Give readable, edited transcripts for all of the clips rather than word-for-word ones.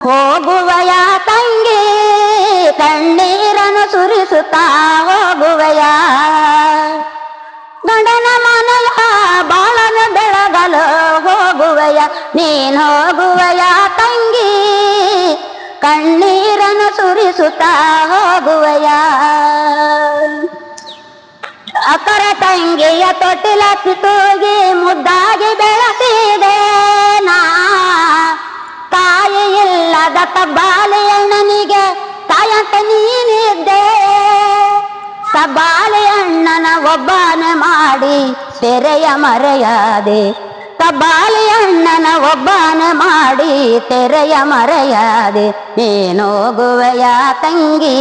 ಹೋಗುವಯ ತಂಗಿ ಕಣ್ಣೀರನ್ನು ಸುರಿಸುತ್ತಾ ಹೋಗುವಯ ಗಂಡನ ಮನೆಯ ಬಾಳನು ಬೆಳಗಲು ಹೋಗುವಯ ನೀನು ಹೋಗುವಯ ತಂಗಿ ಕಣ್ಣೀರನ್ನು ಸುರಿಸುತ್ತಾ ಹೋಗುವಯ ಅಕ್ಕರ ತಂಗಿಯ ತೊಟ್ಟಿಲ ತೂಗಿ ಮುದ್ದಾಗಿ ಬೆಳೆಸಿದೆ ನಾ ತಾಯಿ ಇಲ್ಲದ ಬಾಲೆಯಣ್ಣನಿಗೆ ತಾಯಂತ ನೀನಿದ್ದೆ ಬಾಲೆಯಣ್ಣನ ಒಬ್ಬನ ಮಾಡಿ ತೆರೆಯ ಮರೆಯಾದೆ ಬಾಲೆಯಣ್ಣನ ಒಬ್ಬನ ಮಾಡಿ ತೆರೆಯ ಮರೆಯಾದೆ ನೀನೋಗುವೆಯ ತಂಗಿ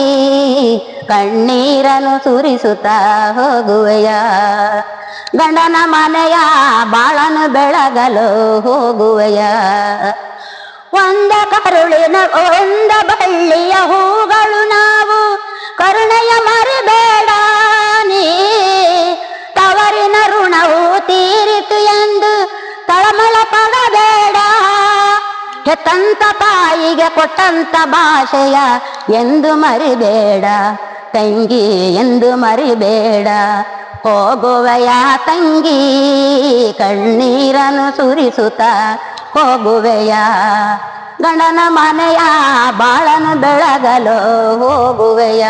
ಕಣ್ಣೀರನ್ನು ಸುರಿಸುತ್ತಾ ಹೋಗುವೆಯ ಗಂಡನ ಮನೆಯ ಬಾಳನು ಬೆಳಗಲು ಹೋಗುವೆಯ ಒಂದ ಕರುಳಿನ ಒಂದ ಬಳ್ಳಿಯ ಹೂಗಳು ನಾವು ಕರುಣೆಯ ಮರಿಬೇಡ ನೀ ತವರಿನ ಋಣವು ತೀರಿತು ಎಂದು ತಳಮಳ ಪಡಬೇಡ ಹೆತ್ತಂತ ತಾಯಿಗೆ ಕೊಟ್ಟಂತ ಭಾಷೆಯ ಎಂದು ಮರಿಬೇಡ ತಂಗಿ ಎಂದು ಮರಿಬೇಡ ಹೋಗುವೆಯ ತಂಗಿ ಕಣ್ಣೀರನ್ನು ಸುರಿಸುತ್ತಾ ಹೋಗುವೆಯ ಗಂಡನ ಮನೆಯ ಬಾಳನು ಬೆಳಗಲು ಹೋಗುವೆಯ